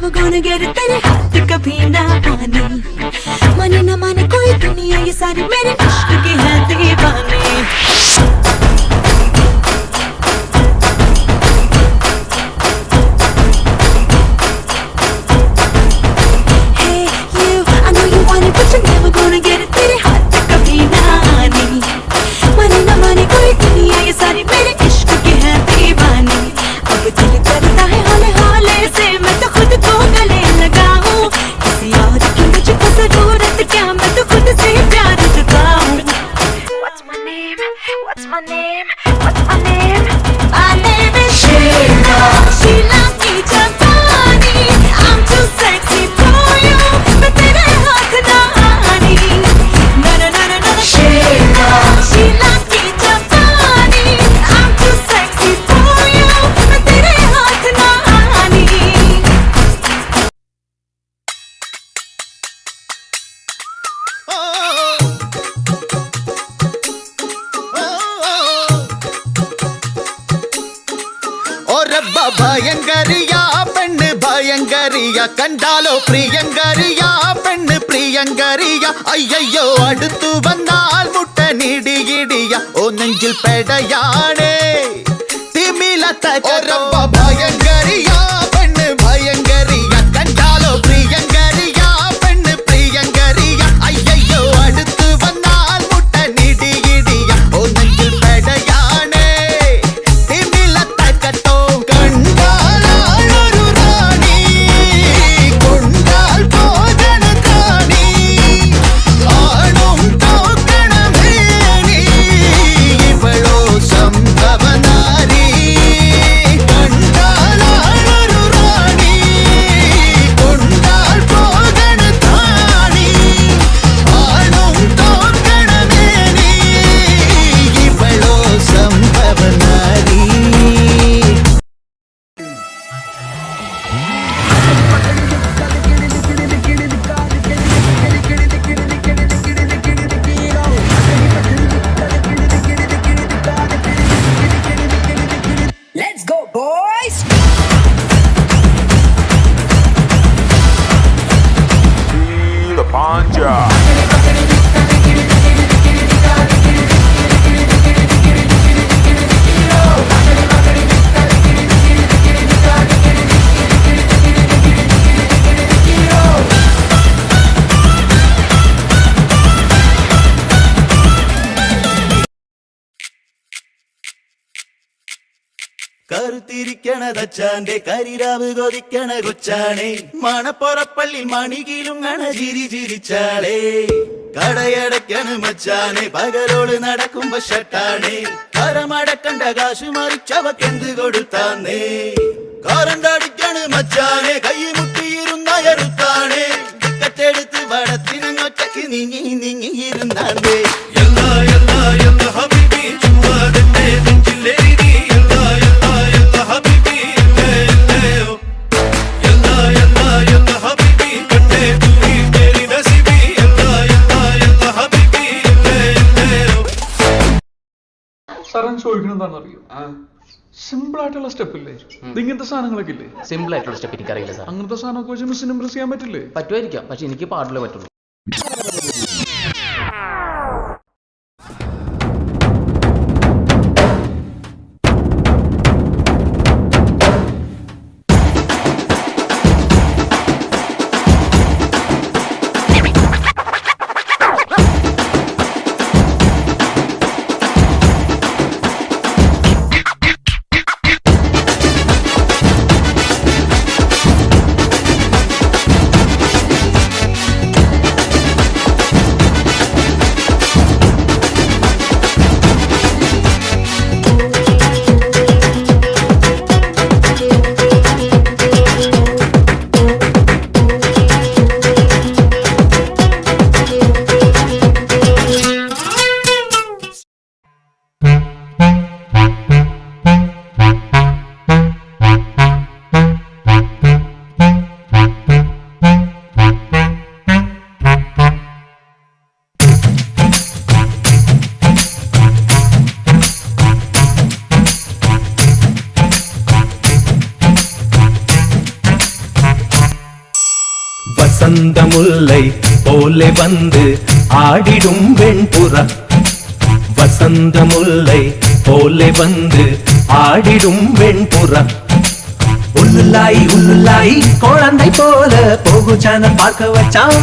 never gonna get it तेरे हाथ कभी ना आने माने ना माने कोई दुनिया ये सारी मेरे इश्क की है दीवानी Hey you I know you want it but you're never gonna get it तेरे हाथ कभी ना आने माने ना माने कोई दुनिया ये सारी मेरे इश्क की है दीवानी अब दिल करता है हौले हौले से मैं तो खुद को गले लगाऊं किसी और की मुझको जरूरत क्या मैं तो खुद से प्यार जताऊं What's my name? What's my name? What's my name? My name is Sheila Sheila की जवानी I'm too sexy for you मैं तेरे हाथ ना आनी No no no no no Sheila Sheila की जवानी I'm too sexy for you मैं तेरे हाथ ना आनी ഭയങ്കരിയാ പെണ്ണ് ഭയങ്കരിയ കണ്ടാലോ പ്രിയങ്കരിയാ പെണ്ണ് പ്രിയങ്കരിയ അയ്യോ അടുത്തു വന്നാൽ മുട്ടനിടിയിടിയ ഓ നെഞ്ചിൽ പെടയാണേ തിമില തകരപ്പ ഭയങ്കരിയാ പെണ്ണ് ഭയങ്കരിയ കണ്ടാലോ പ്രിയങ്കരിയാ പെണ്ണ് പ്രിയങ്കരിയ അയ്യോ അടുത്തു വന്നാൽ മുട്ടനിടിയിടിയ ഓ നെഞ്ചിൽ പെടയാണേ കറുത്തിരിക്കണതച്ചാന്റെ കരിരാവ് കൊതിക്കണ കൊച്ചാണേ മണപ്പുറപ്പള്ളി മണികിലുങ്ങണ ചിരി ചിരിച്ചാളേ കടയടക്കണ് മച്ചാനെ പകലോട് നടക്കുമ്പോ ഷട്ടാണേ കരമടക്കണ്ട കാശ് മറിച്ചവക്കെന്ത് കൊടുത്താന്നേ കറണ്ടടിക്കണ് മച്ചാനെ കൈ മുട്ടിയിരുന്നയറുത്താണേ ടിക്കറ്റെടുത്ത് വടത്തിനങ്ങൊറ്റക്ക് നീങ്ങി നീങ്ങിയിരുന്നാണ്ടേ എല്ലാ എല്ലാ എല്ലാ ഹബീബി ചുമ്മാതെന്നെ നെഞ്ചിലെഴുതി ചോദിക്കണെന്താണെന്നറിയോ സിമ്പിൾ ആയിട്ടുള്ള സ്റ്റെപ്പ് ഇല്ലേ ഇങ്ങനത്തെ സാധനങ്ങളൊക്കെ ഇല്ലേ സിമ്പിൾ ആയിട്ടുള്ള സ്റ്റെപ്പ് എനിക്കറിയില്ല സാർ അങ്ങനത്തെ സാധനമൊക്കെ വെച്ച് മിസ്സിന് ഇംപ്രസ് ചെയ്യാൻ പറ്റില്ലേ പറ്റുമായിരിക്കാം പക്ഷെ എനിക്ക് പാടില്ല പറ്റുള്ളൂ வசந்த முல்லை போலே வந்து ஆடிடும் வெண்புறா வசந்த முல்லை போலே வந்து ஆடிடும் வெண்புறா உள்ளுல்லாய் குழந்தை போல போகுச்சான பார்க்க வச்சான்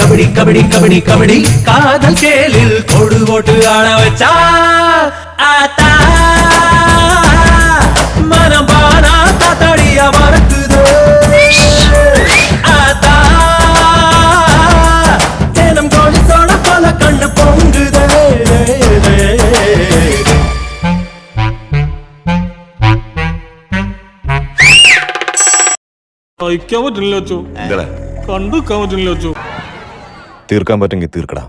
கபடி கபடி கபடி கபடி காதல் கேளில் கோடு போட்டு ஆட வச்சா ஆத்தா மனம் பானா தாத்தடியா மறக்குது ஆத்தா தேனம் கோழி சோழ பல கண்ணு பொங்குதே സഹിക്കാൻ പറ്റുന്നില്ല അച്ചോ കണ്ടു നിൽക്കാൻ പറ്റുന്നില്ല അച്ചോ തീർക്കാൻ പറ്റുമെങ്കിൽ തീർക്കടാ